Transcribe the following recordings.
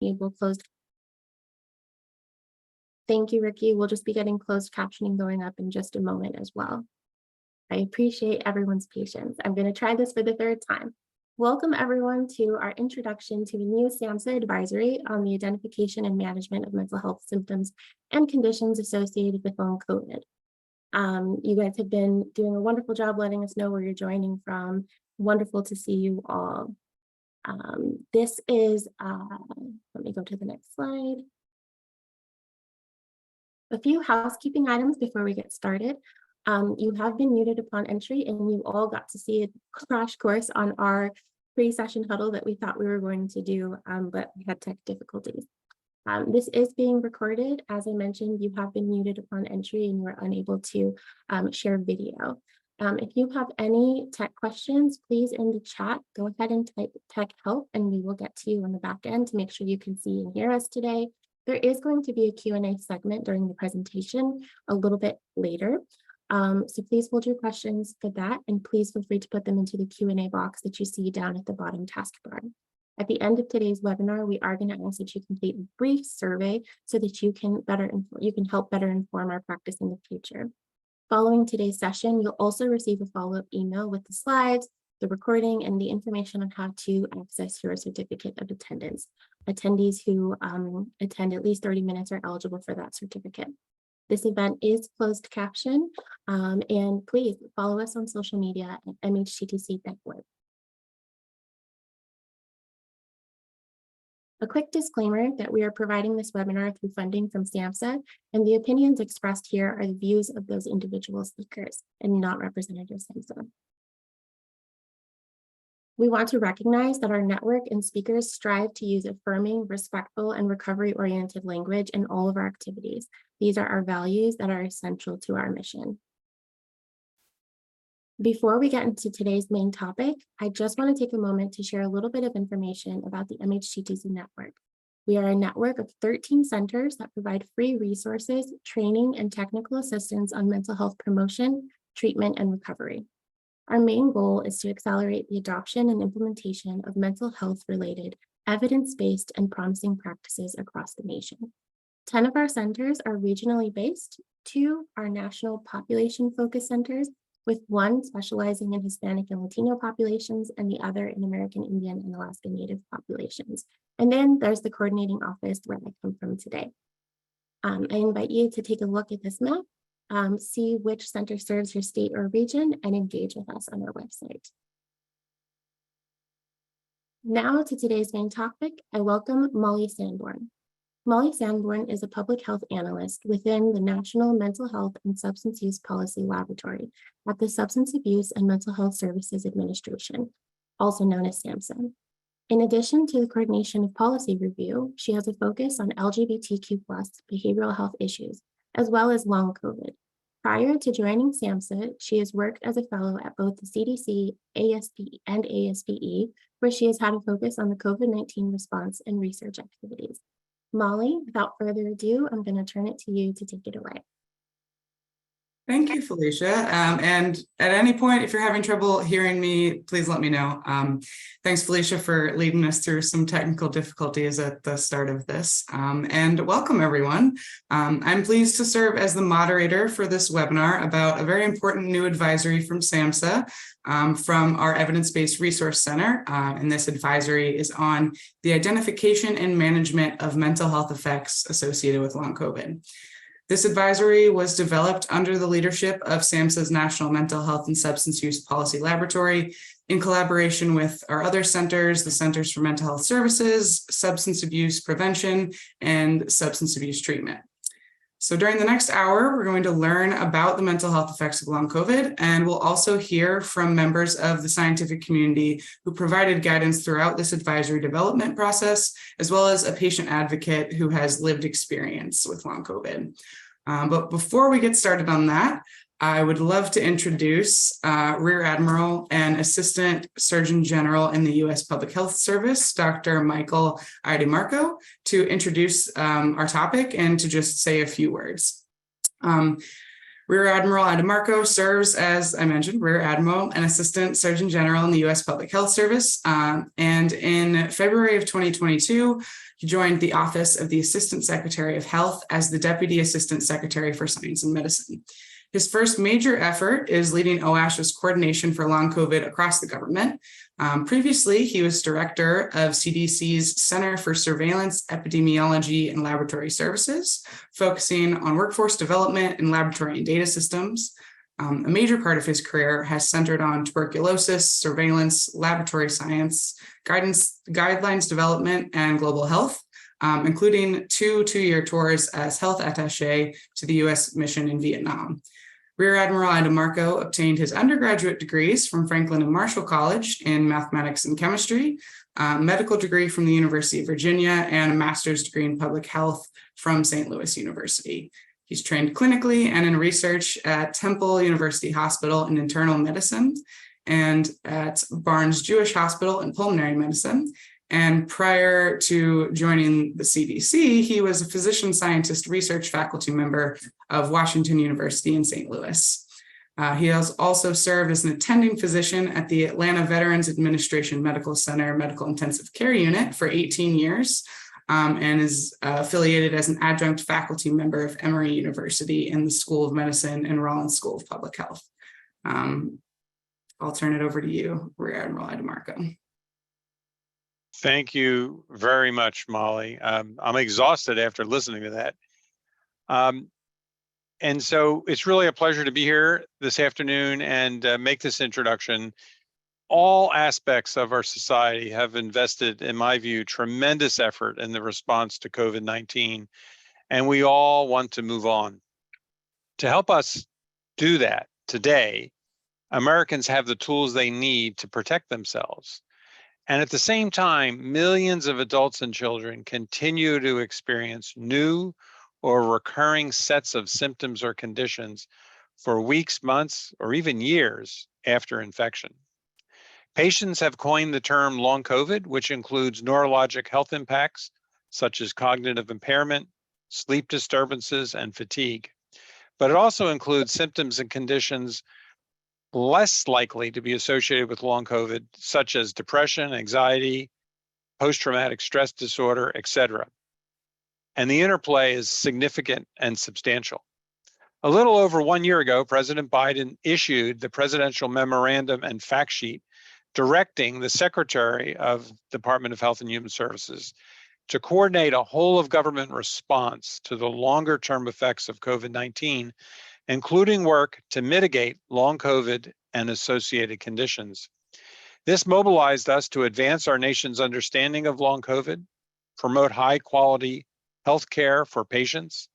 enable closed. Thank you, Ricky. We'll just be getting closed captioning going up in just a moment as well. I appreciate everyone's patience. I'm going to try this for the third time. Welcome everyone to our introduction to the new SAMHSA advisory on the identification and management of mental health symptoms and conditions associated with long COVID. You guys have been doing a wonderful job letting us know where you're joining from. Wonderful to see you all. This is, let me go to the next slide. A few housekeeping items before we get started. You have been muted upon entry and you all got to see a crash course on our pre-session huddle that we thought we were going to do, but we had tech difficulties. This is being recorded. As I mentioned, you have been muted upon entry and you are unable to share video. If you have any tech questions, please in the chat, go ahead and type tech help and we will get to you on the back end to make sure you can see and hear us today. There is going to be a Q&A segment during the presentation a little bit later. So please hold your questions for that and please feel free to put them into the Q&A box that you see down at the bottom taskbar. At the end of today's webinar, we are going to ask that you complete a brief survey so that you can help better inform our practice in the future. Following today's session, you'll also receive a follow-up email with the slides, the recording, and the information on how to access your certificate of attendance. Attendees who attend at least 30 minutes are eligible for that certificate. This event is closed caption, and please follow us on social media at MHTTC.org. A quick disclaimer that we are providing this webinar through funding from SAMHSA, and the opinions expressed here are the views of those individual speakers and not representatives of SAMHSA. We want to recognize that our network and speakers strive to use affirming, respectful, and recovery-oriented language in all of our activities. These are our values that are essential to our mission. Before we get into today's main topic, I just want to take a moment to share a little bit of information about the MHTTC network. We are a network of 13 centers that provide free resources, training, and technical assistance on mental health promotion, treatment, and recovery. Our main goal is to accelerate the adoption and implementation of mental health-related, evidence-based, and promising practices across the nation. 10 of our centers are regionally based, 2 are national population-focused centers, with 1 specializing in Hispanic and Latino populations and the other in American Indian and Alaska Native populations. And then there's the coordinating office where I come from today. I invite you to take a look at this map, see which center serves your state or region, and engage with us on our website. Now to today's main topic, I welcome Molly Sanborn. Molly Sanborn is a public health analyst within the National Mental Health and Substance Use Policy Laboratory at the Substance Abuse and Mental Health Services Administration, also known as SAMHSA. In addition to the coordination of policy review, she has a focus on LGBTQ+ behavioral health issues, as well as long COVID. Prior to joining SAMHSA, she has worked as a fellow at both the CDC, ASP, and ASPE, where she has had a focus on the COVID-19 response and research activities. Molly, without further ado, I'm going to turn it to you to take it away. Thank you, Felicia. And at any point, if you're having trouble hearing me, please let me know. Thanks, Felicia, for leading us through some technical difficulties at the start of this. And welcome, everyone. I'm pleased to serve as the moderator for this webinar about a very important new advisory from SAMHSA from our Evidence-Based Resource Center. And this advisory is on the identification and management of mental health effects associated with long COVID. This advisory was developed under the leadership of SAMHSA's National Mental Health and Substance Use Policy Laboratory in collaboration with our other centers, the Centers for Mental Health Services, Substance Abuse Prevention, and Substance Abuse Treatment. So during the next hour, we're going to learn about the mental health effects of long COVID, and we'll also hear from members of the scientific community who provided guidance throughout this advisory development process, as well as a patient advocate who has lived experience with long COVID. But before we get started on that, I would love to introduce Rear Admiral and Assistant Surgeon General in the U.S. Public Health Service, Dr. Michael Iadimarco, to introduce our topic and to just say a few words. Rear Admiral Iadimarco serves, as I mentioned, Rear Admiral and Assistant Surgeon General in the U.S. Public Health Service. And in February of 2022, He joined the Office of the Assistant Secretary of Health as the Deputy Assistant Secretary for Science and Medicine. His first major effort is leading OASH's coordination for long COVID across the government. Previously, he was director of CDC's Center for Surveillance, Epidemiology, and Laboratory Services, focusing on workforce development and laboratory and data systems. A major part of his career has centered on tuberculosis, surveillance, laboratory science, guidelines development, and global health, including two-year tours as health attaché to the U.S. mission in Vietnam. Rear Admiral DeMarco obtained his undergraduate degrees from Franklin and Marshall College in mathematics and chemistry, a medical degree from the University of Virginia, and a master's degree in public health from St. Louis University. He's trained clinically and in research at Temple University Hospital in internal medicine and at Barnes Jewish Hospital in pulmonary medicine. And prior to joining the CDC, he was a physician scientist research faculty member of Washington University in St. Louis. He has also served as an attending physician at the Atlanta Veterans Administration Medical Center Medical Intensive Care Unit for 18 years, and is affiliated as an adjunct faculty member of Emory University in the School of Medicine and Rollins School of Public Health. I'll turn it over to you, Rear Admiral DeMarco. Thank you very much, Molly. I'm exhausted after listening to that. And so it's really a pleasure to be here this afternoon and make this introduction. All aspects of our society have invested, in my view, tremendous effort in the response to COVID-19, and we all want to move on. To help us do that today, Americans have the tools they need to protect themselves. And at the same time, millions of adults and children continue to experience new or recurring sets of symptoms or conditions for weeks, months, or even years after infection. Patients have coined the term long COVID, which includes neurologic health impacts such as cognitive impairment, sleep disturbances, and fatigue. But it also includes symptoms and conditions less likely to be associated with long COVID, such as depression, anxiety, post-traumatic stress disorder, etc. And the interplay is significant and substantial. A little over 1 year ago, President Biden issued the presidential memorandum and fact sheet directing the Secretary of Department of Health and Human Services to coordinate a whole of government response to the longer term effects of COVID-19, including work to mitigate long COVID and associated conditions. This mobilized us to advance our nation's understanding of long COVID, promote high quality health care for patients,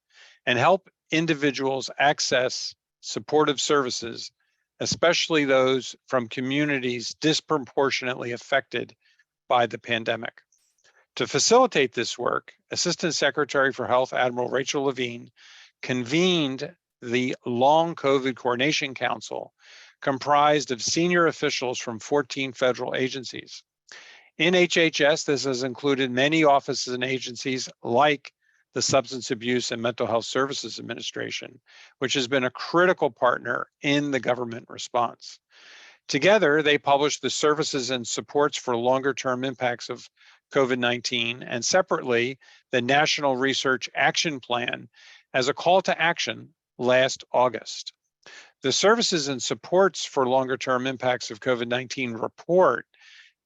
and help individuals access supportive services, especially those from communities disproportionately affected by the pandemic. To facilitate this work, Assistant Secretary for Health Admiral Rachel Levine convened the Long COVID Coordination Council, comprised of senior officials from 14 federal agencies. In HHS, this has included many offices and agencies like the Substance Abuse and Mental Health Services Administration, which has been a critical partner in the government response. Together, they published the services and supports for longer-term impacts of COVID-19, and separately, the National Research Action Plan as a call to action last August. The services and supports for longer-term impacts of COVID-19 report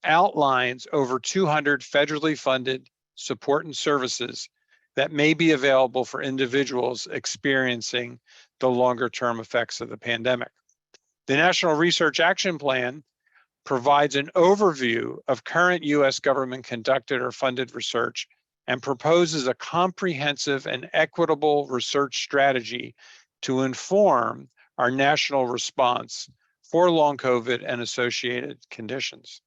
outlines over 200 federally funded support and services that may be available for individuals experiencing the longer-term effects of the pandemic. The National Research Action Plan provides an overview of current U.S. government conducted or funded research and proposes a comprehensive and equitable research strategy to inform our national response for long COVID and associated conditions.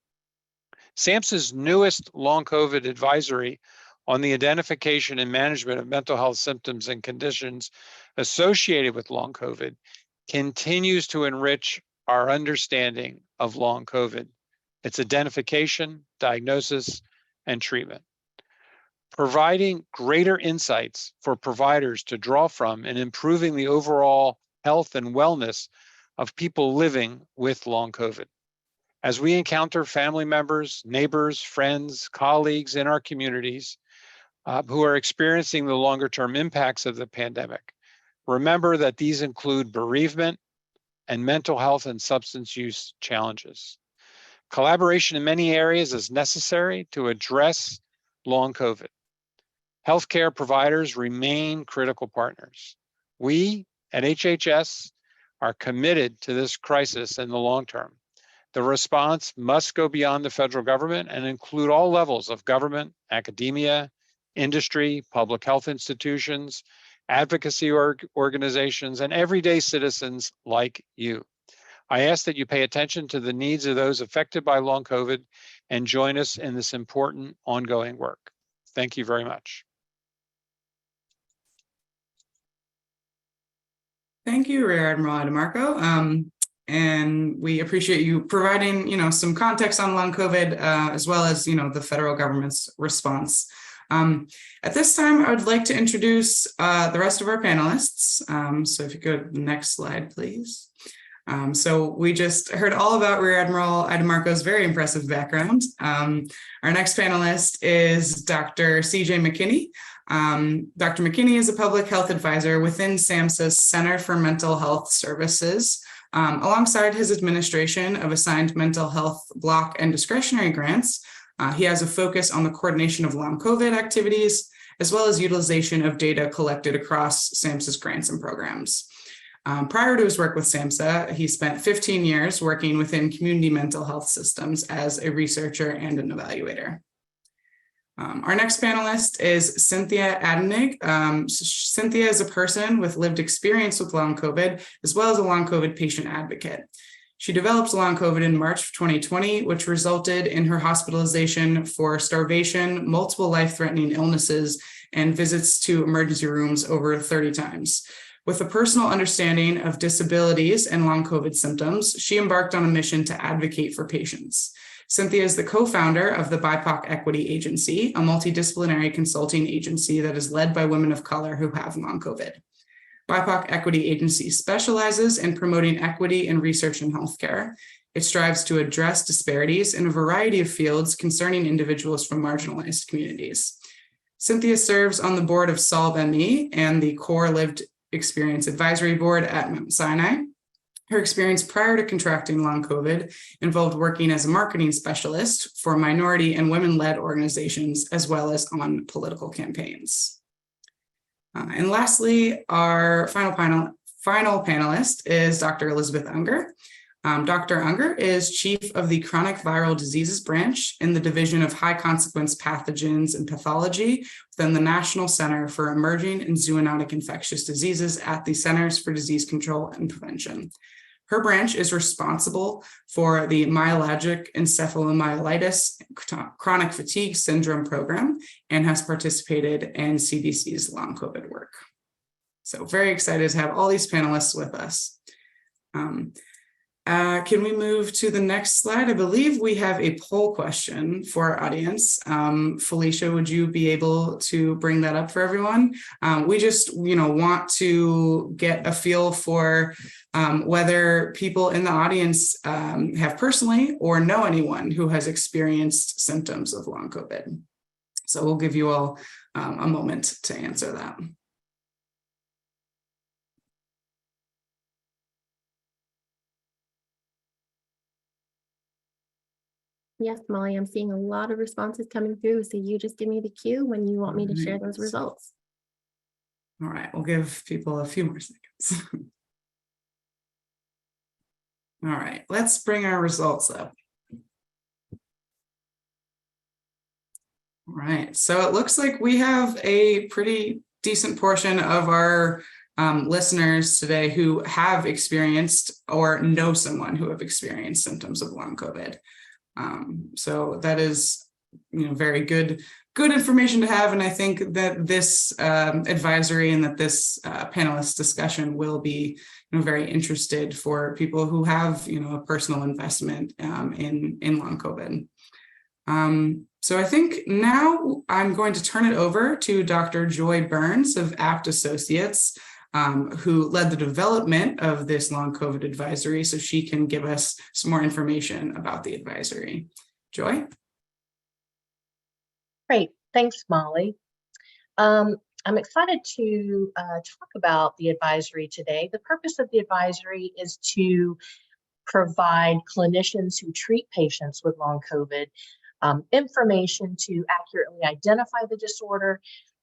SAMHSA's newest long COVID advisory on the identification and management of mental health symptoms and conditions associated with long COVID continues to enrich our understanding of long COVID, its identification, diagnosis, and treatment, providing greater insights for providers to draw from in improving the overall health and wellness of people living with long COVID. As we encounter family members, neighbors, friends, colleagues in our communities, who are experiencing the longer term impacts of the pandemic. Remember that these include bereavement and mental health and substance use challenges. Collaboration in many areas is necessary to address long COVID. Healthcare providers remain critical partners. We at HHS are committed to this crisis in the long term. The response must go beyond the federal government and include all levels of government, academia, industry, public health institutions, advocacy organizations, and everyday citizens like you. I ask that you pay attention to the needs of those affected by long COVID and join us in this important ongoing work. Thank you very much. Thank you, Rear Admiral DeMarco. And we appreciate you providing, some context on long COVID, as well as, the federal government's response. At this time, I would like to introduce the rest of our panelists. So if you go to the next slide, please. So we just heard all about Rear Admiral DeMarco's very impressive background. Our next panelist is Dr. CJ McKinney. Dr. McKinney is a public health advisor within SAMHSA's Center for Mental Health Services. Alongside his administration of assigned mental health block and discretionary grants, he has a focus on the coordination of long COVID activities, as well as utilization of data collected across SAMHSA's grants and programs. Prior to his work with SAMHSA, he spent 15 years working within community mental health systems as a researcher and an evaluator. Our next panelist is Cynthia Adenig. Cynthia is a person with lived experience with long COVID, as well as a long COVID patient advocate. She developed long COVID in March of 2020, which resulted in her hospitalization for starvation, multiple life-threatening illnesses, and visits to emergency rooms over 30 times. With a personal understanding of disabilities and long COVID symptoms, she embarked on a mission to advocate for patients. Cynthia is the co-founder of the BIPOC Equity Agency, a multidisciplinary consulting agency that is led by women of color who have long COVID. BIPOC Equity Agency specializes in promoting equity in research and healthcare. It strives to address disparities in a variety of fields concerning individuals from marginalized communities. Cynthia serves on the board of SolveME and the Core Lived Experience Advisory Board at Mount Sinai. Her experience prior to contracting long COVID involved working as a marketing specialist for minority and women-led organizations, as well as on political campaigns. And lastly, our final panelist is Dr. Elizabeth Unger. Dr. Unger is chief of the Chronic Viral Diseases Branch in the Division of High Consequence Pathogens and Pathology within the National Center for Emerging and Zoonotic Infectious Diseases at the Centers for Disease Control and Prevention. Her branch is responsible for the myalgic encephalomyelitis chronic fatigue syndrome program and has participated in CDC's long COVID work. So very excited to have all these panelists with us. Can we move to the next slide? I believe we have a poll question for our audience. Felicia, would you be able to bring that up for everyone? We just, want to get a feel for whether people in the audience have personally or know anyone who has experienced symptoms of long COVID. So we'll give you all a moment to answer that. Yes, Molly, I'm seeing a lot of responses coming through. So you just give me the cue when you want me to share those results. All right, we'll give people a few more seconds. All right, let's bring our results up. All right, so it looks like we have a pretty decent portion of our listeners today who have experienced or know someone who have experienced symptoms of long COVID. So that is, very good information to have. And I think that this advisory and that this panelist discussion will be very interested for people who have, a personal investment in long COVID. So I think now I'm going to turn it over to Dr. Joy Burns of Apt Associates, who led the development of this long COVID advisory, so she can give us some more information about the advisory. Joy? Great, thanks, Molly. I'm excited to talk about the advisory today. The purpose of the advisory is to provide clinicians who treat patients with long COVID information to accurately identify the disorder,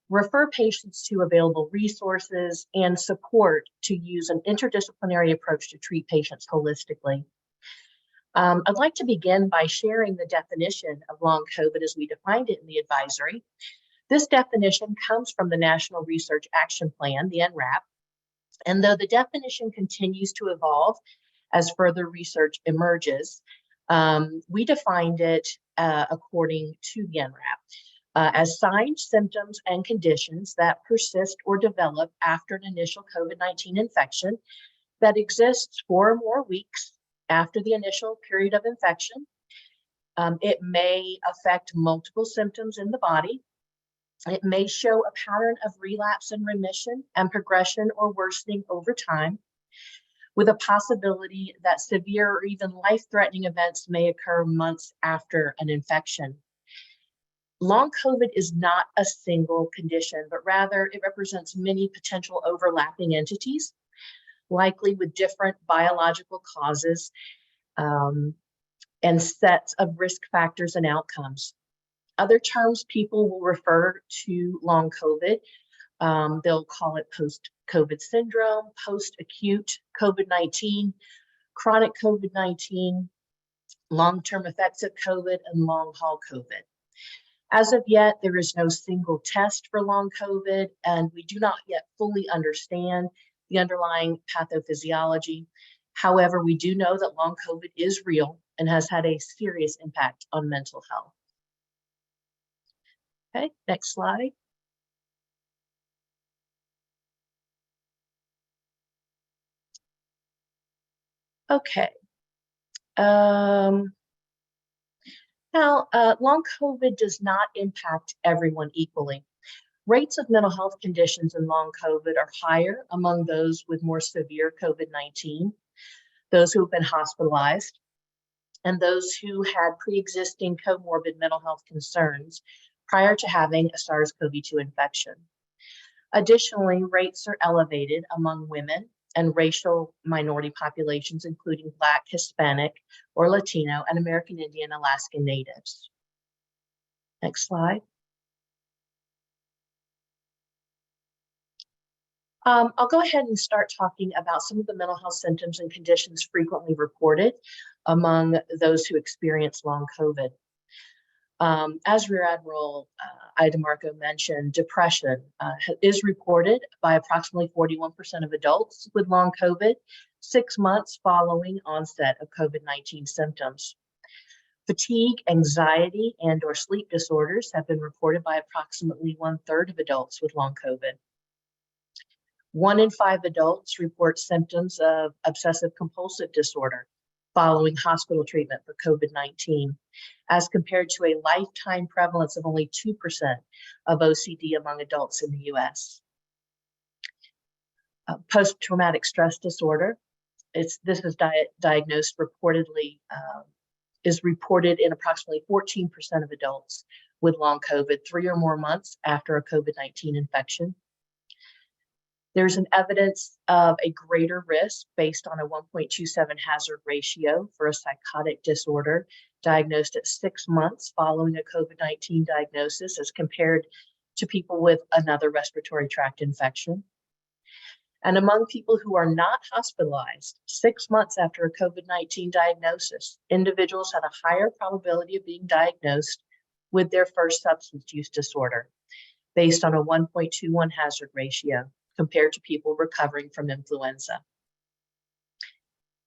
refer patients to available resources, and support to use an interdisciplinary approach to treat patients holistically. I'd like to begin by sharing the definition of long COVID as we defined it in the advisory. This definition comes from the National Research Action Plan, the NRAP, and though the definition continues to evolve as further research emerges, we defined it according to the NRAP as signs, symptoms, and conditions that persist or develop after an initial COVID-19 infection that exists 4 or more weeks after the initial period of infection. It may affect multiple symptoms in the body. It may show a pattern of relapse and remission and progression or worsening over time, with a possibility that severe or even life-threatening events may occur months after an infection. Long COVID is not a single condition, but rather it represents many potential overlapping entities, likely with different biological causes and sets of risk factors and outcomes. Other terms people will refer to long COVID. They'll call it post-COVID syndrome, post-acute COVID-19, chronic COVID-19, long-term effects of COVID, and long-haul COVID. As of yet, there is no single test for long COVID, and we do not yet fully understand the underlying pathophysiology. However, we do know that long COVID is real and has had a serious impact on mental health. Okay, next slide. Okay. Now, long COVID does not impact everyone equally. Rates of mental health conditions in long COVID are higher among those with more severe COVID-19, those who have been hospitalized, and those who had pre-existing comorbid mental health concerns prior to having a SARS-CoV-2 infection. Additionally, rates are elevated among women and racial minority populations, including Black, Hispanic, or Latino, and American Indian Alaskan Natives. Next slide. I'll go ahead and start talking about some of the mental health symptoms and conditions frequently reported among those who experience long COVID. As Rear Admiral Ida Marco mentioned, depression is reported by approximately 41% of adults with long COVID 6 months following onset of COVID-19 symptoms. Fatigue, anxiety, and/or sleep disorders have been reported by approximately 1/3 of adults with long COVID. 1 in 5 adults report symptoms of obsessive compulsive disorder following hospital treatment for COVID-19, as compared to a lifetime prevalence of only 2% of OCD among adults in the US. Post-traumatic stress disorder, this is diagnosed reportedly, is reported in approximately 14% of adults with long COVID 3 or more months after a COVID-19 infection. There's an evidence of a greater risk based on a 1.27 hazard ratio for a psychotic disorder diagnosed at 6 months following a COVID-19 diagnosis as compared to people with another respiratory tract infection. And among people who are not hospitalized 6 months after a COVID-19 diagnosis, individuals had a higher probability of being diagnosed with their first substance use disorder based on a 1.21 hazard ratio compared to people recovering from influenza.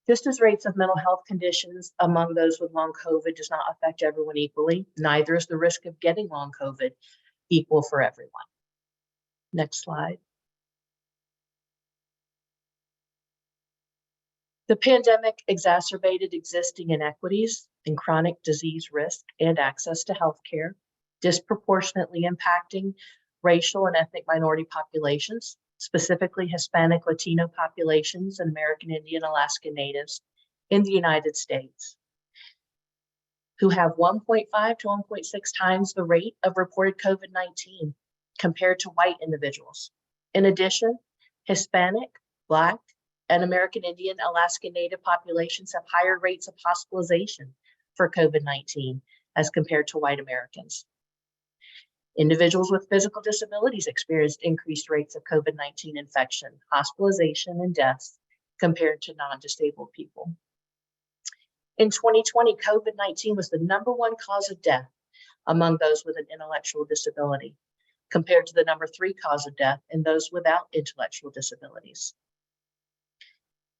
Just as rates of mental health conditions among those with long COVID does not affect everyone equally, neither is the risk of getting long COVID equal for everyone. Next slide. The pandemic exacerbated existing inequities in chronic disease risk and access to healthcare, disproportionately impacting racial and ethnic minority populations, specifically Hispanic, Latino populations, and American Indian Alaskan Natives in the United States, who have 1.5 to 1.6 times the rate of reported COVID-19 compared to white individuals. In addition, Hispanic, Black, and American Indian, Alaska Native populations have higher rates of hospitalization for COVID-19 as compared to white Americans. Individuals with physical disabilities experienced increased rates of COVID-19 infection, hospitalization, and deaths compared to non-disabled people. In 2020, COVID-19 was the #1 cause of death among those with an intellectual disability, compared to the #3 cause of death in those without intellectual disabilities.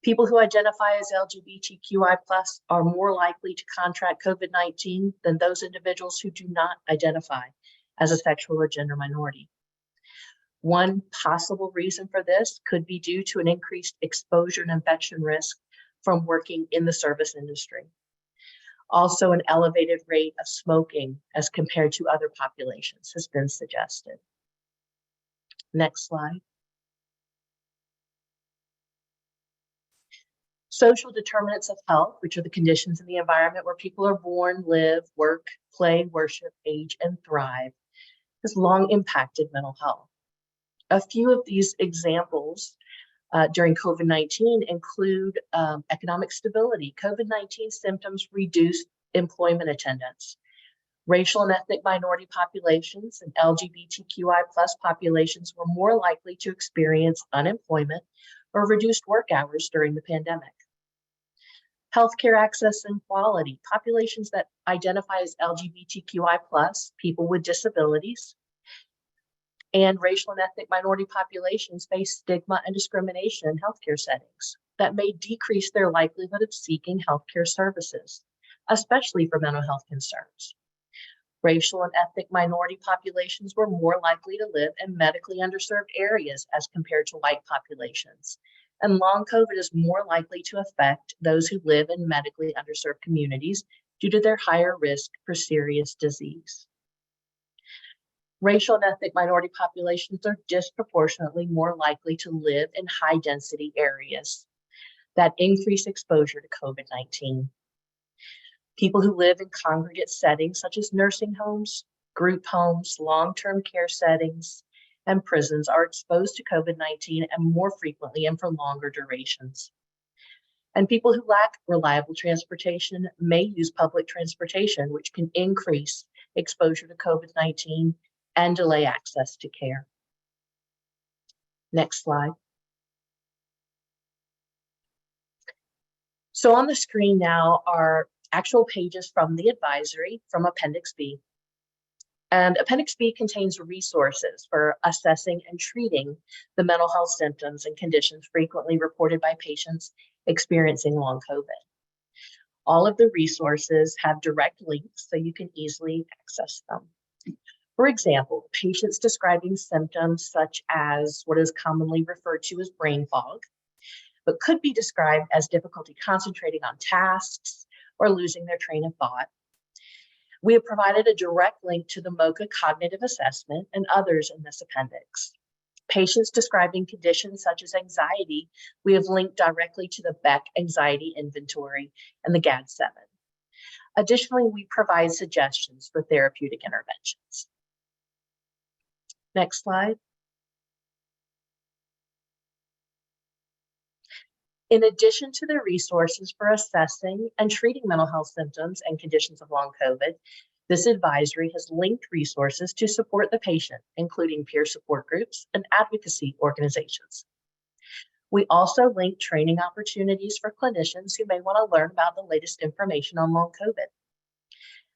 People who identify as LGBTQI+ are more likely to contract COVID-19 than those individuals who do not identify as a sexual or gender minority. One possible reason for this could be due to an increased exposure and infection risk from working in the service industry. Also, an elevated rate of smoking as compared to other populations has been suggested. Next slide. Social determinants of health, which are the conditions in the environment where people are born, live, work, play, worship, age, and thrive, has long impacted mental health. A few of these examples during COVID-19 include economic stability. COVID-19 symptoms reduced employment attendance. Racial and ethnic minority populations and LGBTQI+ populations were more likely to experience unemployment or reduced work hours during the pandemic. Healthcare access and quality. Populations that identify as LGBTQI+, people with disabilities, and racial and ethnic minority populations face stigma and discrimination in healthcare settings that may decrease their likelihood of seeking healthcare services, especially for mental health concerns. Racial and ethnic minority populations were more likely to live in medically underserved areas as compared to white populations. And long COVID is more likely to affect those who live in medically underserved communities due to their higher risk for serious disease. Racial and ethnic minority populations are disproportionately more likely to live in high density areas that increase exposure to COVID-19. People who live in congregate settings such as nursing homes, group homes, long-term care settings, and prisons are exposed to COVID-19 and more frequently and for longer durations. And people who lack reliable transportation may use public transportation, which can increase exposure to COVID-19 and delay access to care. Next slide. So on the screen now are actual pages from the advisory from Appendix B. And Appendix B contains resources for assessing and treating the mental health symptoms and conditions frequently reported by patients experiencing long COVID. All of the resources have direct links so you can easily access them. For example, patients describing symptoms such as what is commonly referred to as brain fog, but could be described as difficulty concentrating on tasks or losing their train of thought. We have provided a direct link to the MOCA cognitive assessment and others in this appendix. Patients describing conditions such as anxiety, we have linked directly to the Beck Anxiety Inventory and the GAD-7. Additionally, we provide suggestions for therapeutic interventions. Next slide. In addition to the resources for assessing and treating mental health symptoms and conditions of long COVID, this advisory has linked resources to support the patient, including peer support groups and advocacy organizations. We also link training opportunities for clinicians who may want to learn about the latest information on long COVID,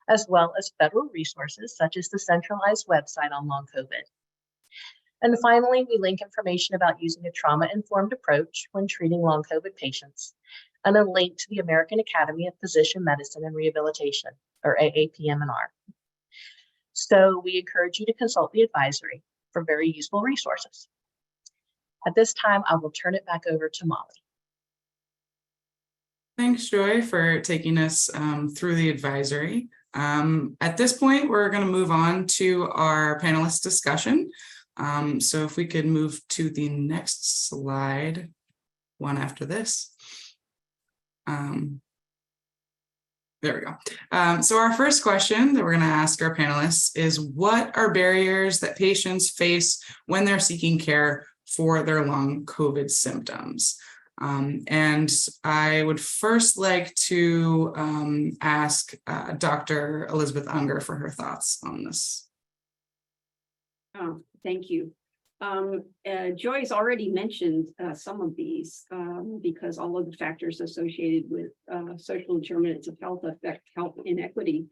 as well as federal resources such as the centralized website on long COVID. And finally, we link information about using a trauma-informed approach when treating long COVID patients, and a link to the American Academy of Physician Medicine and Rehabilitation, or AAPM&R. So we encourage you to consult the advisory for very useful resources. At this time, I will turn it back over to Molly. Thanks, Joy, for taking us through the advisory. At this point, we're going to move on to our panelist discussion. So if we could move to the next slide, one after this. There we go. So our first question that we're going to ask our panelists is, what are barriers that patients face when they're seeking care for their long COVID symptoms? And I would first like to ask Dr. Elizabeth Unger for her thoughts on this. Oh, thank you. Joy's already mentioned some of these because all of the factors associated with social determinants of health affect health inequity.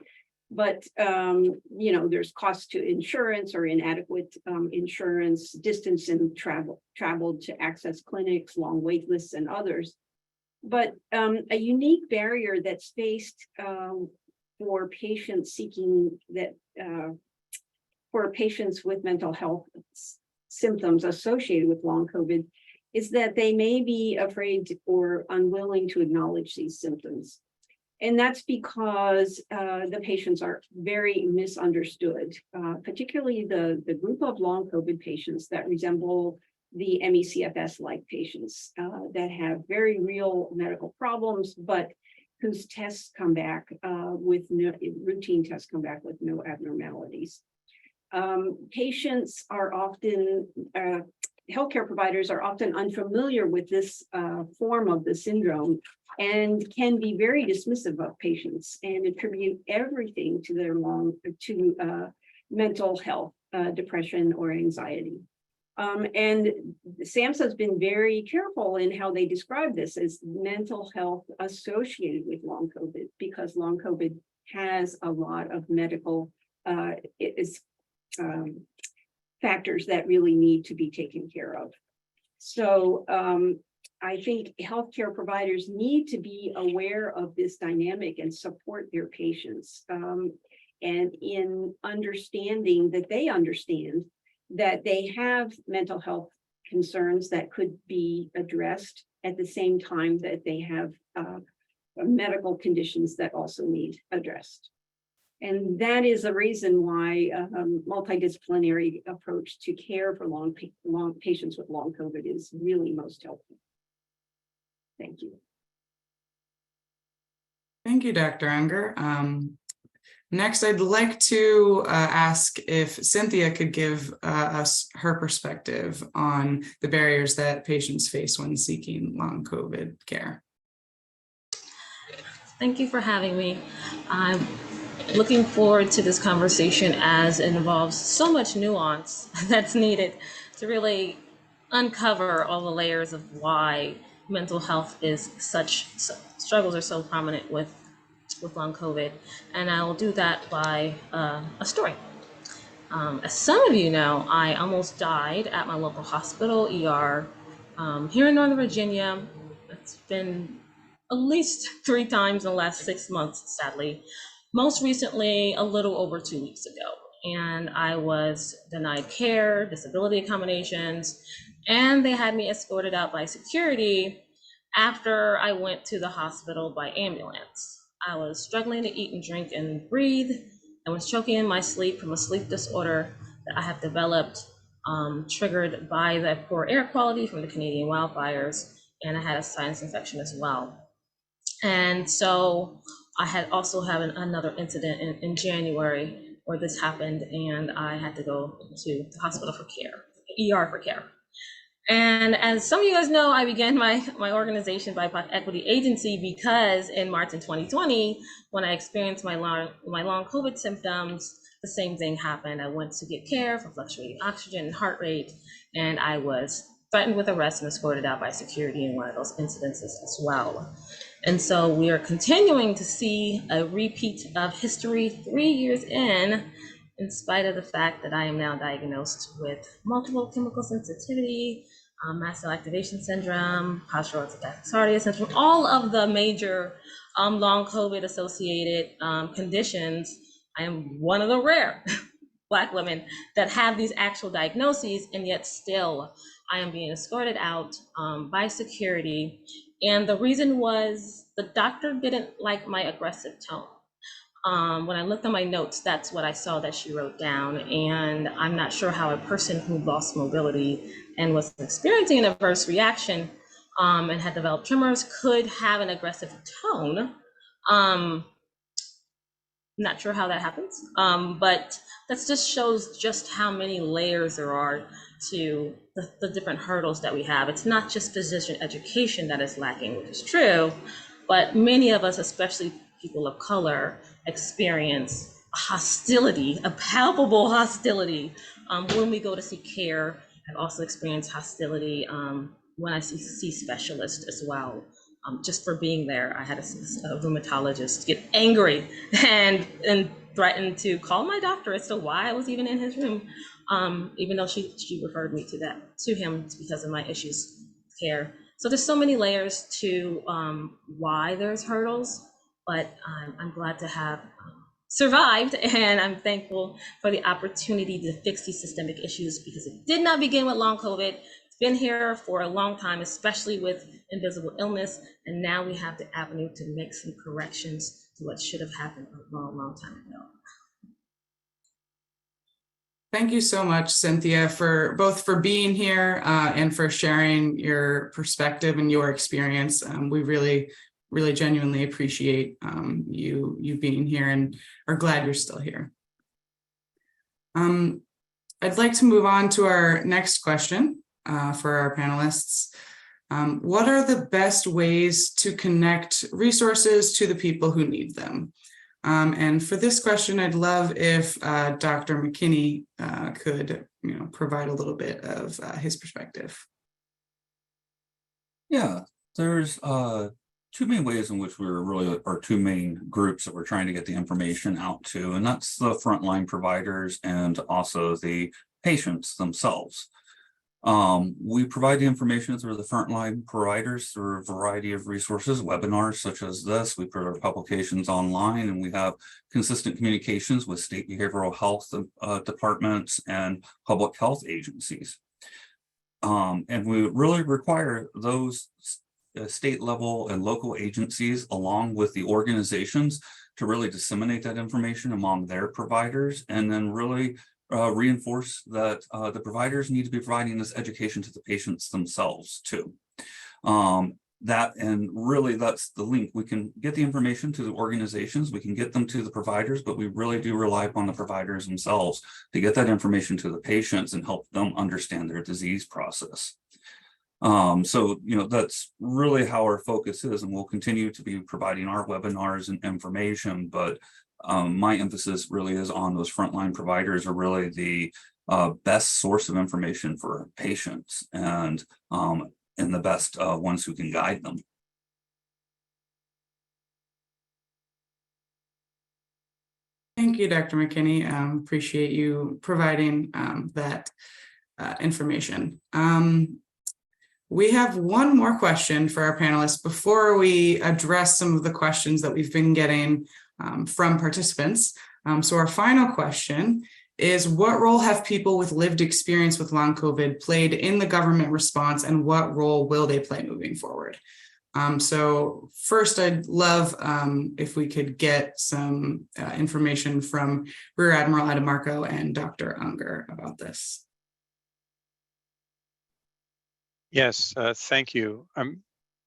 But, you know, there's costs to insurance or inadequate insurance, distance and traveled to access clinics, long wait lists and others. But a unique barrier that's faced for patients seeking that, for patients with mental health symptoms associated with long COVID is that they may be afraid or unwilling to acknowledge these symptoms. And that's because the patients are very misunderstood, particularly the group of long COVID patients that resemble the ME/CFS-like patients that have very real medical problems, but whose tests come back with no routine tests come back with no abnormalities. Patients are often, healthcare providers are often unfamiliar with this form of the syndrome and can be very dismissive of patients and attribute everything to their mental health, depression or anxiety. And SAMHSA has been very careful in how they describe this as mental health associated with long COVID, because long COVID has a lot of medical factors that really need to be taken care of. So I think healthcare providers need to be aware of this dynamic and support their patients, and in understanding that they understand that they have mental health concerns that could be addressed at the same time that they have medical conditions that also need addressed. And that is a reason why multidisciplinary approach to care for long patients with long COVID is really most helpful. Thank you. Thank you, Dr. Unger. Next, I'd like to ask if Cynthia could give us her perspective on the barriers that patients face when seeking long COVID care. Thank you for having me. I'm looking forward to this conversation as it involves so much nuance that's needed to really uncover all the layers of why mental health is struggles are so prominent with long COVID. And I will do that by a story. As some of you know, I almost died at my local hospital, ER, here in Northern Virginia. It's been at least 3 times in the last 6 months, sadly. Most recently, a little over 2 weeks ago. And I was denied care, disability accommodations, and they had me escorted out by security after I went to the hospital by ambulance. I was struggling to eat and drink and breathe. I was choking in my sleep from a sleep disorder that I have developed, triggered by the poor air quality from the Canadian wildfires, and I had a sinus infection as well. And so I had also had another incident in January where this happened, and I had to go to the hospital for care, ER for care. And as some of you guys know, I began my organization, BIPOC Equity Agency, because in March in 2020, when I experienced my long COVID symptoms, the same thing happened. I went to get care for fluctuating oxygen and heart rate, and I was threatened with arrest and escorted out by security in one of those incidences as well. And so we are continuing to see a repeat of history 3 years in spite of the fact that I am now diagnosed with multiple chemical sensitivity, mast cell activation syndrome, postural tachycardia syndrome, all of the major long COVID associated conditions. I am one of the rare Black women that have these actual diagnoses, and yet still I am being escorted out by security. And the reason was the doctor didn't like my aggressive tone. When I looked at my notes, that's what I saw that she wrote down. And I'm not sure how a person who lost mobility and was experiencing an adverse reaction and had developed tremors could have an aggressive tone Not sure how that happens, but that just shows just how many layers there are to the different hurdles that we have. It's not just physician education that is lacking, which is true, but many of us, especially people of color, experience hostility, a palpable hostility when we go to seek care. I've also experienced hostility when I see specialists as well. Just for being there, I had a rheumatologist get angry and threatened to call my doctor as to why I was even in his room, even though she referred me to him because of my issues with care. So there's so many layers to why there's hurdles, but I'm glad to have survived, and I'm thankful for the opportunity to fix these systemic issues, because it did not begin with long COVID. It's been here for a long time, especially with invisible illness, and now we have the avenue to make some corrections to what should have happened a long time ago. Thank you so much, Cynthia, for both for being here and for sharing your perspective and your experience. We really genuinely appreciate you being here, and are glad you're still here. I'd like to move on to our next question for our panelists. What are the best ways to connect resources to the people who need them? And for this question, I'd love if Dr. McKinney could provide a little bit of his perspective. Yeah, there's two main ways in which we're really, or two main groups that we're trying to get the information out to, and that's the frontline providers and also the patients themselves. We provide the information through the frontline providers through a variety of resources, webinars such as this. We put our publications online, and we have consistent communications with state behavioral health departments and public health agencies. And we really require those state level and local agencies, along with the organizations, to really disseminate that information among their providers, and then really reinforce that the providers need to be providing this education to the patients themselves too. And really that's the link. We can get the information to the organizations, we can get them to the providers, but we really do rely upon the providers themselves to get that information to the patients and help them understand their disease process. So, that's really how our focus is, and we'll continue to be providing our webinars and information, but my emphasis really is on those frontline providers are really the best source of information for patients, and the best ones who can guide them. Thank you, Dr. McKinney. Appreciate you providing that information. We have one more question for our panelists before we address some of the questions that we've been getting from participants. So our final question is, what role have people with lived experience with long COVID played in the government response, and what role will they play moving forward? So first, I'd love if we could get some information from Rear Admiral Adamarco and Dr. Unger about this. Yes, thank you.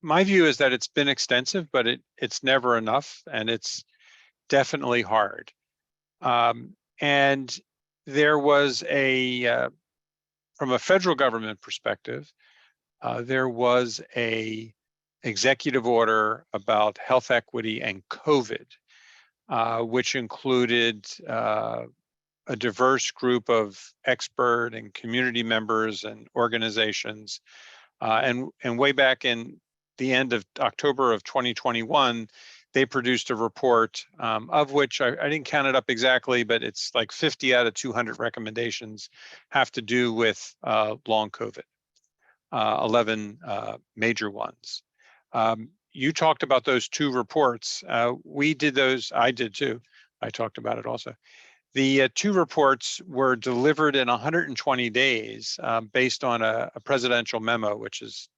My view is that it's been extensive, but it's never enough, and it's definitely hard. And there was from a federal government perspective, there was a executive order about health equity and COVID, which included a diverse group of expert and community members and organizations. And way back in the end of October of 2021, they produced a report of which I didn't count it up exactly, but it's like 50 out of 200 recommendations have to do with long COVID, 11 major ones. You talked about those two reports. We did those, I did too. I talked about it also. The two reports were delivered in 120 days based on a presidential memo, which is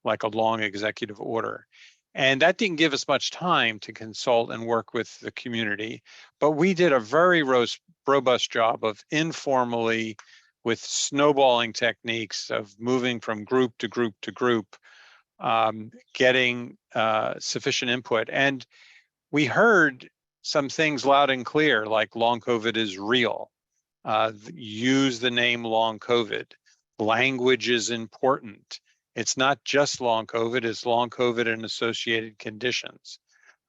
like a long executive order. And that didn't give us much time to consult and work with the community, but we did a very robust job of informally, with snowballing techniques of moving from group to group to group, getting sufficient input. And we heard some things loud and clear, like long COVID is real. Use the name long COVID. Language is important. It's not just long COVID, it's long COVID and associated conditions.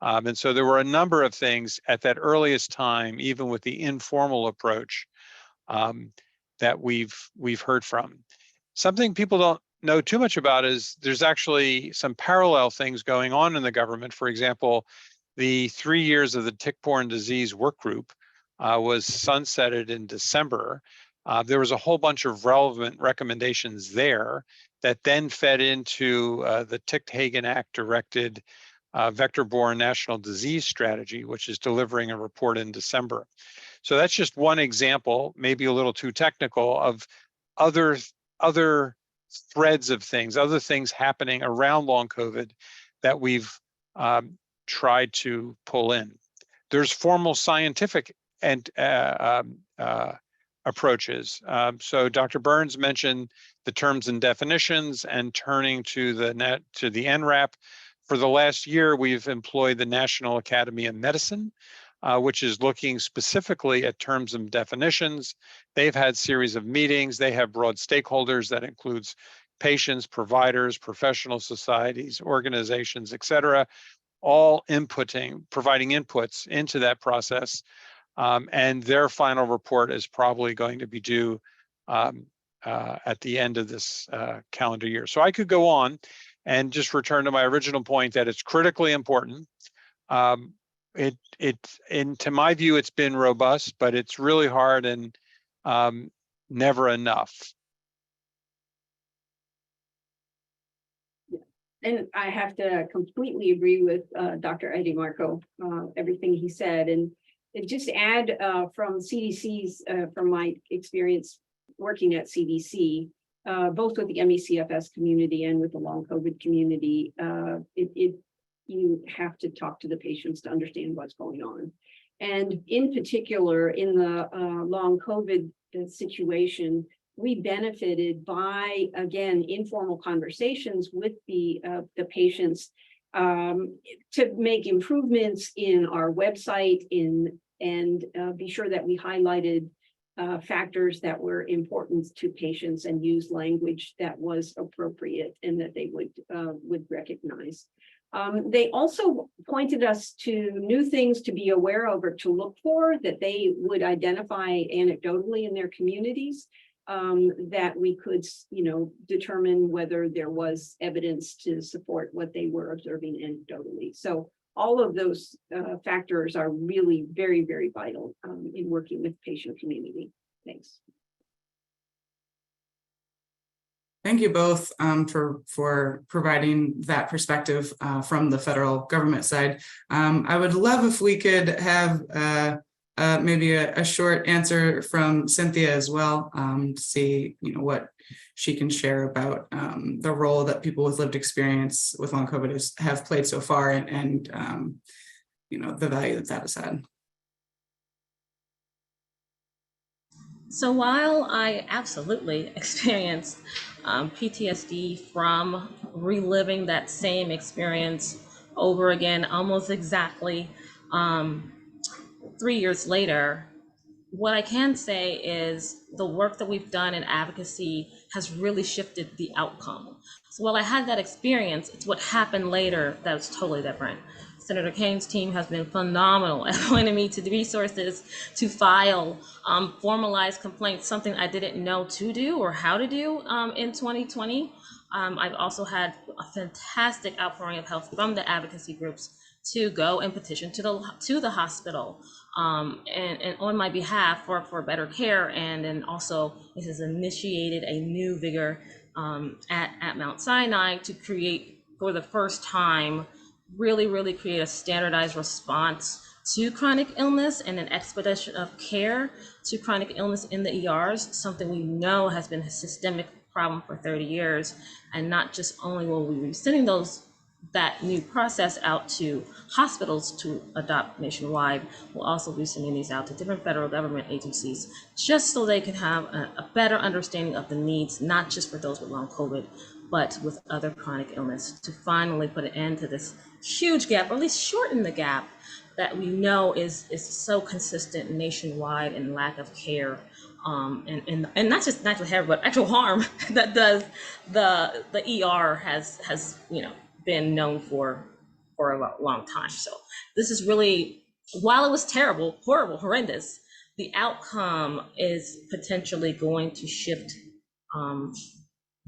And so there were a number of things at that earliest time, even with the informal approach, that we've heard from. Something people don't know too much about is there's actually some parallel things going on in the government. For example, the 3 years of the tick-borne disease work group was sunsetted in December. There was a whole bunch of relevant recommendations there that then fed into the Tick-Hagen Act directed vector-borne national disease strategy, which is delivering a report in December. So that's just one example, maybe a little too technical, of other threads of things, other things happening around long COVID that we've tried to pull in. There's formal scientific and approaches. So Dr. Burns mentioned the terms and definitions and turning to the NRAP. For the last year, we've employed the National Academy of Medicine, which is looking specifically at terms and definitions. They've had series of meetings. They have broad stakeholders that includes patients, providers, professional societies, organizations, et cetera, all providing inputs into that process. And their final report is probably going to be due at the end of this calendar year. So I could go on and just return to my original point that it's critically important. To my view, it's been robust, but it's really hard and never enough. And I have to completely agree with Dr. Eddie Marco, everything he said. And just add from CDC's, from my experience working at CDC, both with the ME/CFS community and with the long COVID community, you have to talk to the patients to understand what's going on. And in particular, in the long COVID situation, we benefited by, again, informal conversations with the patients to make improvements in our website and be sure that we highlighted factors that were important to patients and use language that was appropriate and that they would recognize. They also pointed us to new things to be aware of or to look for that they would identify anecdotally in their communities, that we could, determine whether there was evidence to support what they were observing anecdotally. So all of those factors are really very, very vital in working with patient community. Thanks. Thank you both for providing that perspective from the federal government side. I would love if we could have maybe a short answer from Cynthia as well, to see what she can share about the role that people with lived experience with long COVID have played so far, and the value that has had. So while I absolutely experienced PTSD from reliving that same experience over again, almost exactly 3 years later, what I can say is the work that we've done in advocacy has really shifted the outcome. So while I had that experience, it's what happened later that was totally different. Senator Kane's team has been phenomenal at pointing me to the resources to file formalized complaints, something I didn't know to do or how to do in 2020. I've also had a fantastic outpouring of help from the advocacy groups to go and petition to the hospital and on my behalf for better care. And then also this has initiated a new vigor at Mount Sinai to create, for the first time, really create a standardized response to chronic illness and an expedition of care to chronic illness in the ERs, something we know has been a systemic problem for 30 years. And not just only will we be sending those that new process out to hospitals to adopt nationwide. We'll also be sending these out to different federal government agencies, just so they can have a better understanding of the needs, not just for those with long COVID, but with other chronic illness, to finally put an end to this huge gap, or at least shorten the gap that we know is so consistent nationwide in lack of care, and not just natural hair, but actual harm that does the ER has been known for a long time. So this is really, while it was terrible, horrible, horrendous, the outcome is potentially going to shift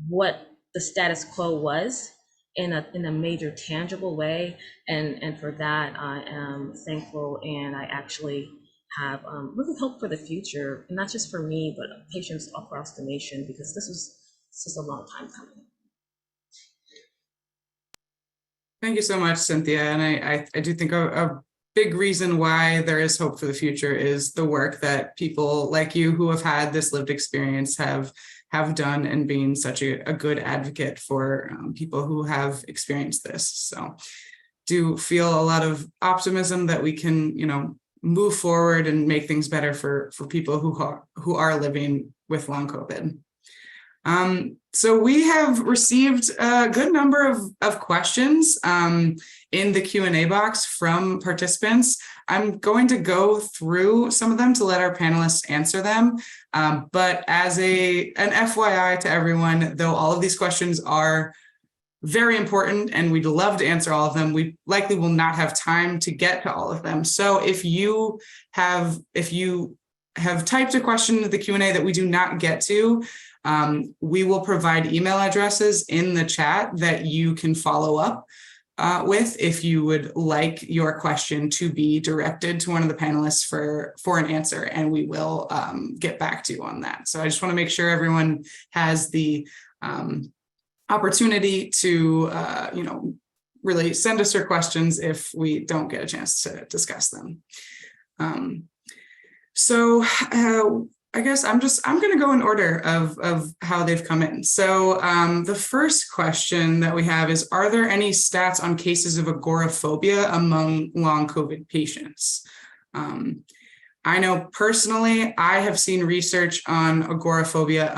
what the status quo was in a major tangible way, and for that I am thankful, and I actually have really hope for the future, and not just for me, but patients across the nation, because this is a long time coming. Thank you so much, Cynthia. And I do think a big reason why there is hope for the future is the work that people like you who have had this lived experience have done, and being such a good advocate for people who have experienced this. So do feel a lot of optimism that we can, move forward and make things better for people who are living with long COVID. So we have received a good number of questions in the Q&A box from participants. I'm going to go through some of them to let our panelists answer them. But as an FYI to everyone, though all of these questions are very important and we'd love to answer all of them, we likely will not have time to get to all of them. So if you have typed a question into the Q&A that we do not get to, we will provide email addresses in the chat that you can follow up with if you would like your question to be directed to one of the panelists for an answer, and we will get back to you on that. So I just want to make sure everyone has the opportunity to really send us your questions if we don't get a chance to discuss them. So I guess I'm going to go in order of how they've come in. So the first question that we have is, are there any stats on cases of agoraphobia among long COVID patients? I know personally, I have seen research on agoraphobia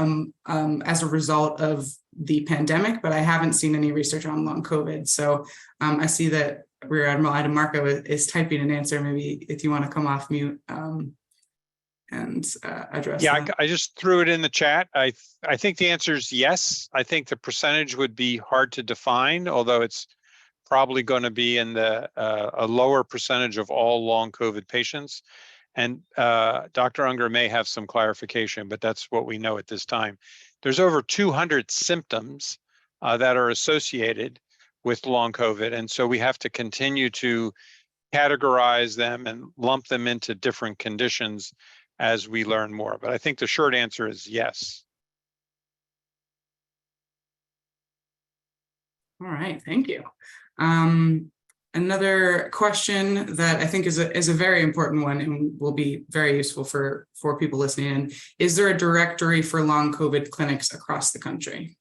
as a result of the pandemic, but I haven't seen any research on long COVID. So I see that Rear Admiral Adam Marco is typing an answer. Maybe if you want to come off mute and address that. I just threw it in the chat. I think the answer is yes. I think the percentage would be hard to define, although it's probably going to be in a lower percentage of all long COVID patients. And Dr. Unger may have some clarification, but that's what we know at this time. There's over 200 symptoms that are associated with long COVID. And so we have to continue to categorize them and lump them into different conditions as we learn more. But I think the short answer is yes. All right, thank you. Another question that I think is a very important one and will be very useful for people listening in. Is there a directory for long COVID clinics across the country?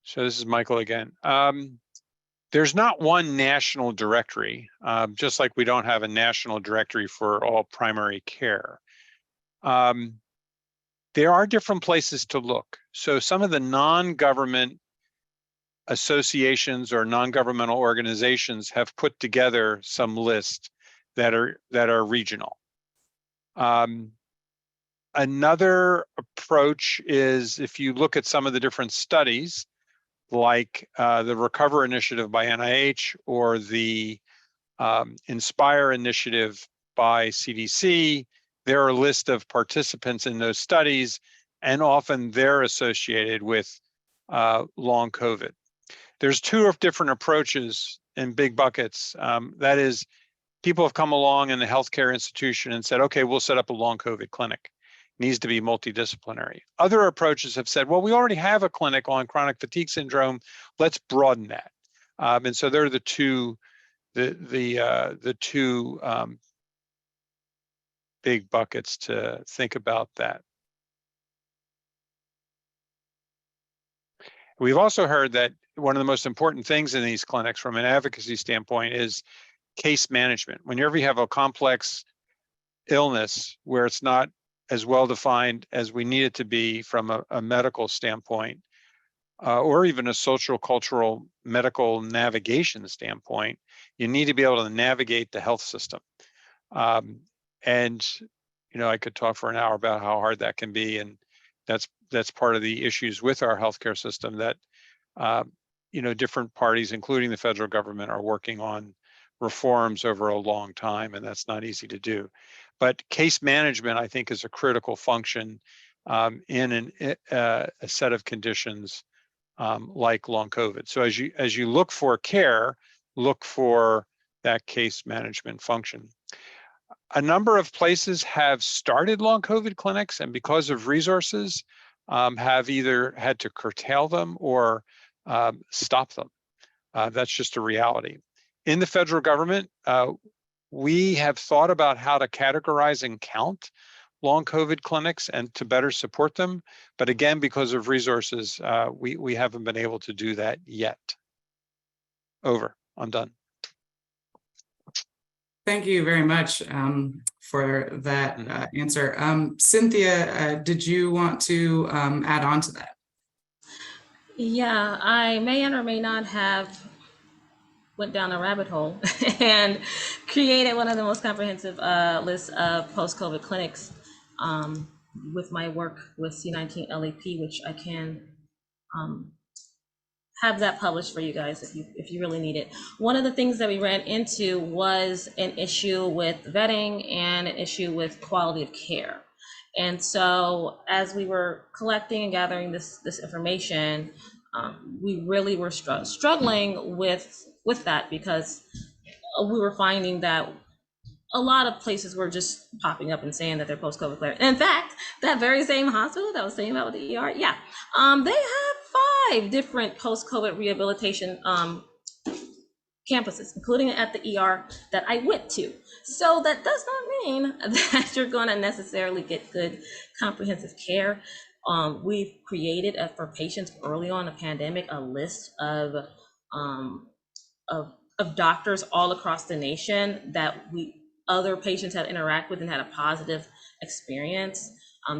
So this is Michael again. There's not one national directory, just like we don't have a national directory for all primary care. There are different places to look. So some of the non-government associations or non-governmental organizations have put together some lists that are regional. Another approach is if you look at some of the different studies, like the Recover Initiative by NIH or the Inspire Initiative by CDC, there are a list of participants in those studies, and often they're associated with long COVID. There's two different approaches in big buckets. That is, people have come along in the healthcare institution and said, okay, we'll set up a long COVID clinic. It needs to be multidisciplinary. Other approaches have said, well, we already have a clinic on chronic fatigue syndrome. Let's broaden that. And so they're the two big buckets to think about that. We've also heard that one of the most important things in these clinics from an advocacy standpoint is case management. Whenever you have a complex illness where it's not as well defined as we need it to be from a medical standpoint, or even a social, cultural, medical navigation standpoint, you need to be able to navigate the health system. And I could talk for an hour about how hard that can be, and that's part of the issues with our healthcare system that different parties, including the federal government, are working on reforms over a long time, and that's not easy to do. But case management, I think, is a critical function in a set of conditions like long COVID. So as you look for care, look for that case management function. A number of places have started long COVID clinics, and because of resources, have either had to curtail them or stop them. That's just a reality. In the federal government, we have thought about how to categorize and count long COVID clinics and to better support them. But again, because of resources, we haven't been able to do that yet. Over, I'm done. Thank you very much for that answer. Cynthia, did you want to add on to that? Yeah, I may or may not have went down a rabbit hole and created one of the most comprehensive lists of post-COVID clinics with my work with C19 LAP, which I can have that published for you guys if you really need it. One of the things that we ran into was an issue with vetting and an issue with quality of care. And so as we were collecting and gathering this information, we really were struggling with that, because we were finding that a lot of places were just popping up and saying that they're post-COVID clear. In fact, that very same hospital that I was saying about with the ER, they have 5 different post-COVID rehabilitation campuses, including at the ER that I went to. So that does not mean that you're going to necessarily get good comprehensive care. We've created for patients early on in the pandemic a list of doctors all across the nation that other patients had interacted with and had a positive experience.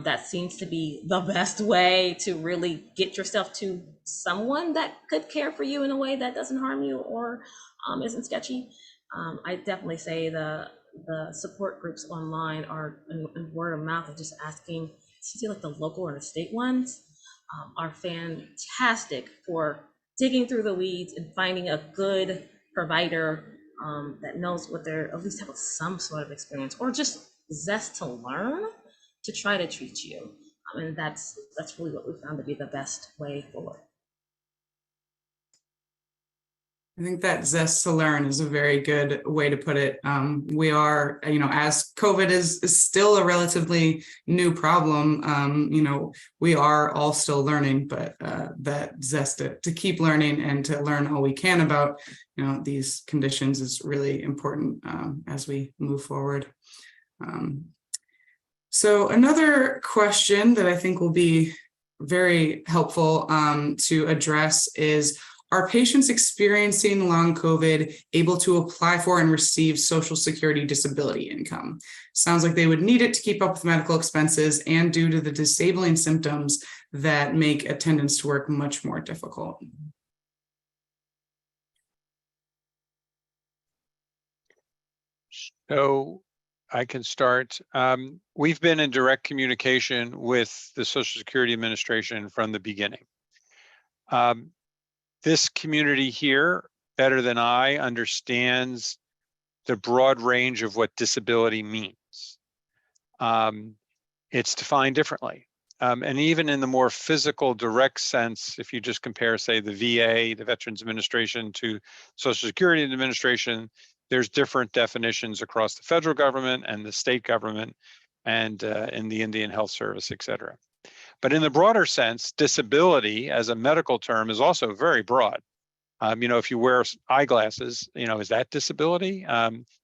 That seems to be the best way to really get yourself to someone that could care for you in a way that doesn't harm you or isn't sketchy. I definitely say the support groups online are in word of mouth of just asking, especially like the local or the state ones, are fantastic for digging through the weeds and finding a good provider that knows what they're, at least have some sort of experience or just zest to learn to try to treat you. And that's really what we found to be the best way forward. I think that zest to learn is a very good way to put it. We are, as COVID is still a relatively new problem, we are all still learning, but that zest to keep learning and to learn all we can about, these conditions is really important as we move forward. So another question that I think will be very helpful to address is, are patients experiencing long COVID able to apply for and receive Social Security disability income? Sounds like they would need it to keep up with medical expenses and due to the disabling symptoms that make attendance to work much more difficult. So I can start. We've been in direct communication with the Social Security Administration from the beginning. This community here, better than I, understands the broad range of what disability means. It's defined differently. And even in the more physical, direct sense, if you just compare, say, the VA, the Veterans Administration, to Social Security Administration, there's different definitions across the federal government and the state government and in the Indian Health Service, et cetera. But in the broader sense, disability as a medical term is also very broad. If you wear eyeglasses, is that disability?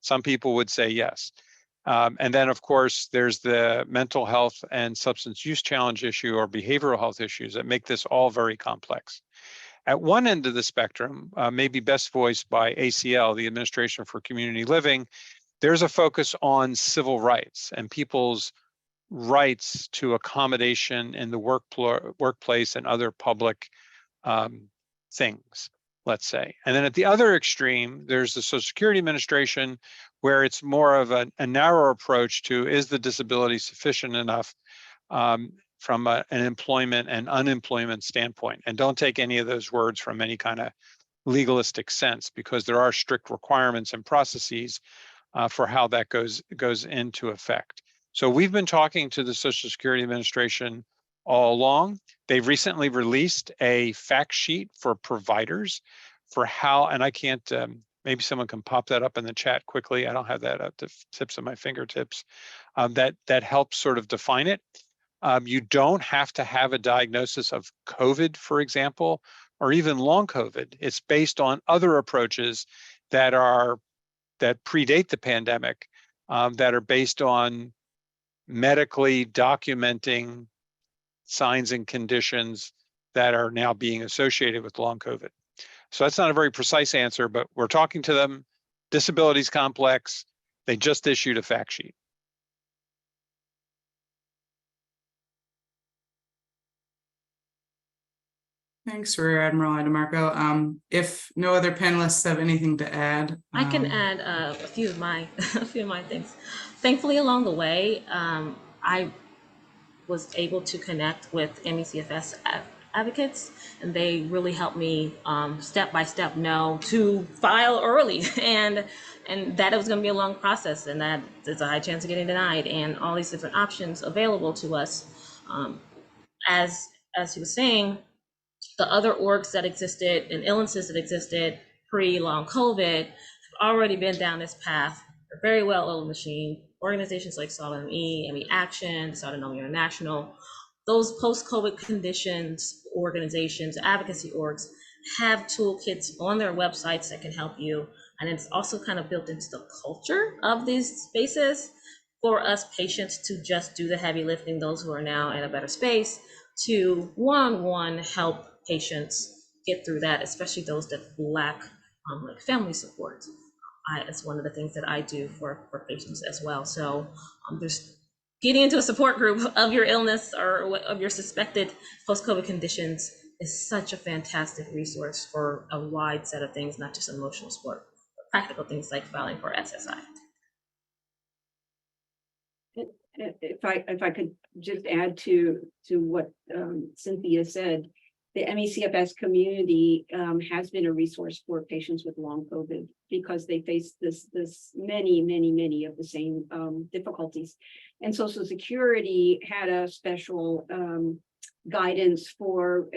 Some people would say yes. And then, of course, there's the mental health and substance use challenge issue or behavioral health issues that make this all very complex. At one end of the spectrum, maybe best voiced by ACL, the Administration for Community Living, there's a focus on civil rights and people's rights to accommodation in the workplace and other public things, let's say. And then at the other extreme, there's the Social Security Administration, where it's more of a narrow approach to, is the disability sufficient enough from an employment and unemployment standpoint? And don't take any of those words from any kind of legalistic sense, because there are strict requirements and processes for how that goes into effect. So we've been talking to the Social Security Administration all along. They've recently released a fact sheet for providers for how, and I can't, maybe someone can pop that up in the chat quickly. I don't have that at the tips of my fingertips. That helps sort of define it. You don't have to have a diagnosis of COVID, for example, or even long COVID. It's based on other approaches that predate the pandemic, that are based on medically documenting signs and conditions that are now being associated with long COVID. So that's not a very precise answer, but we're talking to them. Disabilities complex. They just issued a fact sheet. Thanks, Rear Admiral DeMarco. If no other panelists have anything to add, I can add a few of my things. Thankfully, along the way, I was able to connect with MECFS advocates, and they really helped me step by step know to file early, and that it was going to be a long process, and that there's a high chance of getting denied, and all these different options available to us. As he was saying, the other orgs that existed and illnesses that existed pre-long COVID have already been down this path. They're very well-oiled machine. Organizations like SALME, ME Action, Autonomy International, those post-COVID conditions organizations, advocacy orgs, have toolkits on their websites that can help you. And it's also kind of built into the culture of these spaces for us patients to just do the heavy lifting, those who are now in a better space, to one-on-one help patients get through that, especially those that lack like family support. It's one of the things that I do for patients as well. So there's getting into a support group of your illness or of your suspected post-COVID conditions is such a fantastic resource for a wide set of things, not just emotional support, but practical things like filing for SSI. If I could just add to what Cynthia said, the MECFS community has been a resource for patients with long COVID because they face this many of the same difficulties. And Social Security had a special guidance for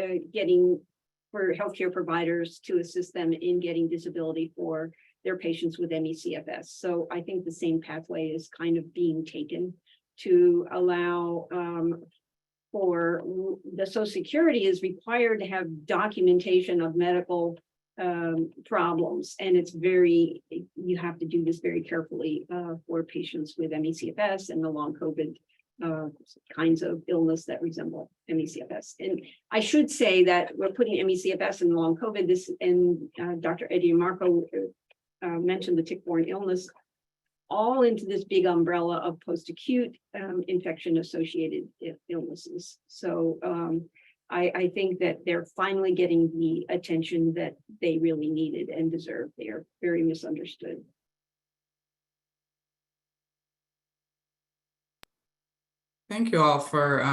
healthcare providers to assist them in getting disability for their patients with MECFS. So I think the same pathway is kind of being taken to allow for the Social Security is required to have documentation of medical problems. And it's you have to do this very carefully for patients with MECFS and the long COVID kinds of illness that resemble MECFS. And I should say that we're putting MECFS and long COVID, and Dr. Eddie Marco mentioned the tick-borne illness, all into this big umbrella of post-acute infection-associated illnesses. So I think that they're finally getting the attention that they really needed and deserved. They are very misunderstood. Thank you all for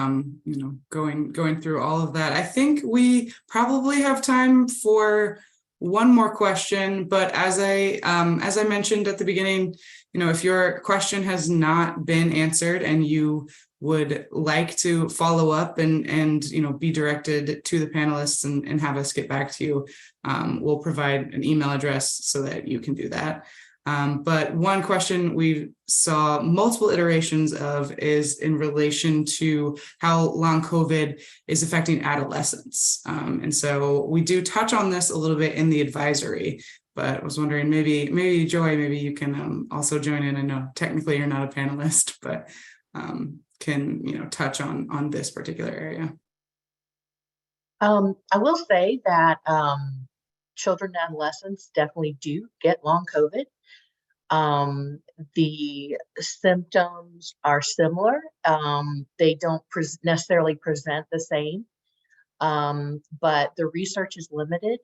going through all of that. I think we probably have time for one more question, but as I mentioned at the beginning, if your question has not been answered and you would like to follow up and be directed to the panelists and have us get back to you, we'll provide an email address so that you can do that. But one question we saw multiple iterations of is in relation to how long COVID is affecting adolescents. And so we do touch on this a little bit in the advisory, but I was wondering maybe Joy, maybe you can also join in. I know technically you're not a panelist, but can touch on this particular area. I will say that children and adolescents definitely do get long COVID. The symptoms are similar. They don't necessarily present the same, but the research is limited.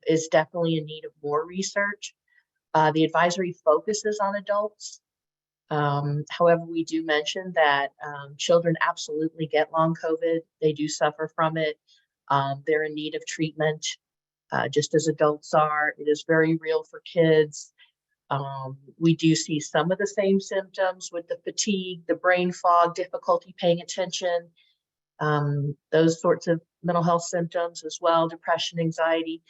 Is definitely in need of more research. The advisory focuses on adults. However, we do mention that children absolutely get long COVID. They do suffer from it. They're in need of treatment, just as adults are. It is very real for kids. We do see some of the same symptoms with the fatigue, the brain fog, difficulty paying attention, those sorts of mental health symptoms as well, depression, anxiety.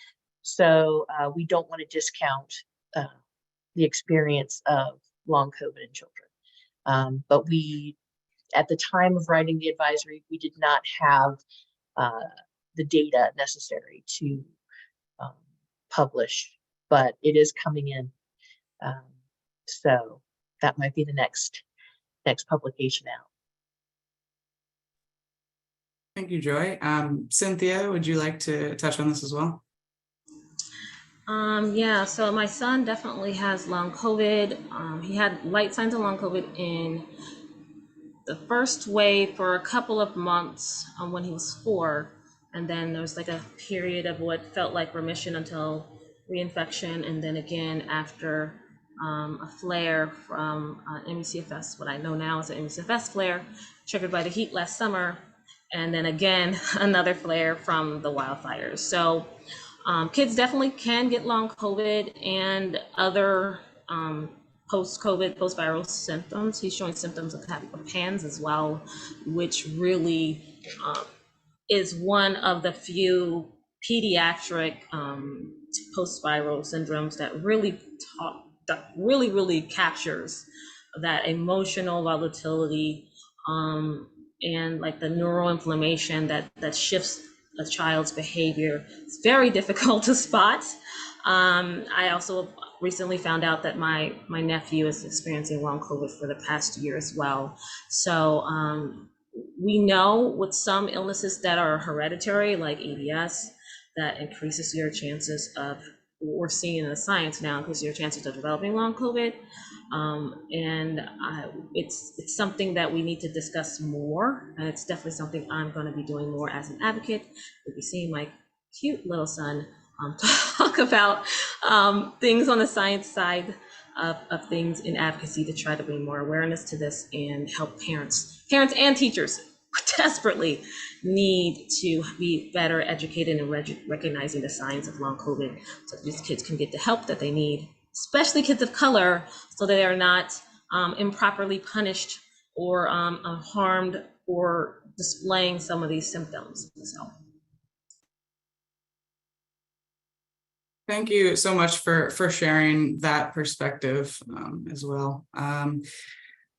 So we don't want to discount the experience of long COVID in children. But at the time of writing the advisory, we did not have the data necessary to publish, but it is coming in. So that might be the next publication out. Thank you, Joy. Cynthia, would you like to touch on this as well? Yeah, so my son definitely has long COVID. He had light signs of long COVID in the first wave for a couple of months when he was 4. And then there was like a period of what felt like remission until reinfection. And then again, after a flare from ME/CFS, what I know now is an ME/CFS flare triggered by the heat last summer. And then again, another flare from the wildfires. So kids definitely can get long COVID and other post-COVID, post-viral symptoms. He's showing symptoms of having PANS as well, which really is one of the few pediatric post-viral syndromes that really captures that emotional volatility and like the neuroinflammation that shifts a child's behavior. It's very difficult to spot. I also recently found out that my nephew is experiencing long COVID for the past year as well. So we know with some illnesses that are hereditary, like ABS, that increases your chances of, we're seeing in the science now, increases your chances of developing long COVID. It's something that we need to discuss more, and it's definitely something I'm going to be doing more as an advocate. You'll be seeing my cute little son talk about things on the science side of things in advocacy to try to bring more awareness to this and help parents and teachers desperately need to be better educated in recognizing the signs of long COVID so these kids can get the help that they need, especially kids of color, so that they are not improperly punished or harmed or displaying some of these symptoms. So. Thank you so much for sharing that perspective as well.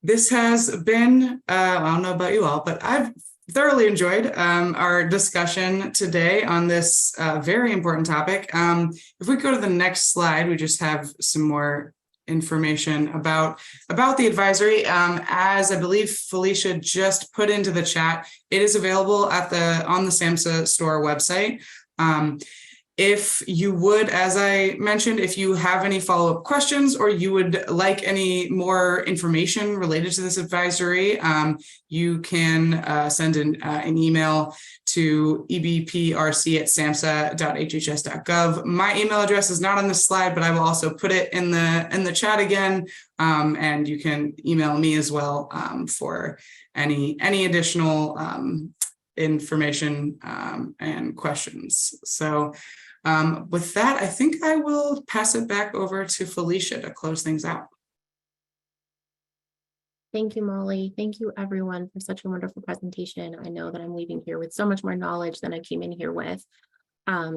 This has been, I don't know about you all, but I've thoroughly enjoyed our discussion today on this very important topic. If we go to the next slide, we just have some more information about the advisory. As I believe Felicia just put into the chat, it is available on the SAMHSA store website. If you would, as I mentioned, if you have any follow-up questions or you would like any more information related to this advisory, you can send an email to ebprc@samhsa.hhs.gov. My email address is not on this slide, but I will also put it in the chat again, and you can email me as well for any additional information and questions. So with that, I think I will pass it back over to Felicia to close things out. Thank you, Molly. Thank you, everyone, for such a wonderful presentation. I know that I'm leaving here with so much more knowledge than I came in here with,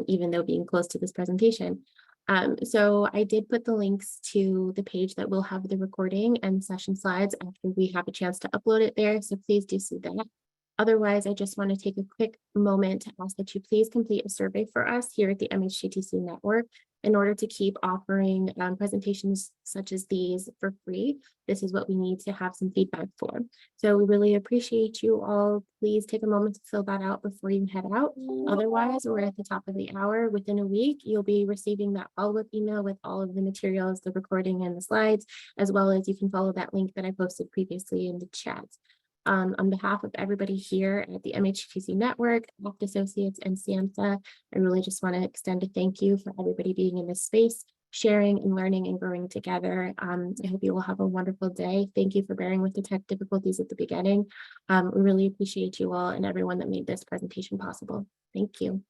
even though being close to this presentation. So I did put the links to the page that will have the recording and session slides after we have a chance to upload it there. So please do see that. Otherwise, I just want to take a quick moment to ask that you please complete a survey for us here at the MHTTC network. in order to keep offering presentations such as these for free, this is what we need to have some feedback for. So we really appreciate you all. Please take a moment to fill that out before you head out. Otherwise, we're at the top of the hour. Within a week, you'll be receiving that follow-up email with all of the materials, the recording and the slides, as well as you can follow that link that I posted previously in the chat. On behalf of everybody here at the MHTTC Network, Act Associates, and SAMHSA, I really just want to extend a thank you for everybody being in this space, sharing and learning and growing together. I hope you will have a wonderful day. Thank you for bearing with the tech difficulties at the beginning. We really appreciate you all and everyone that made this presentation possible. Thank you.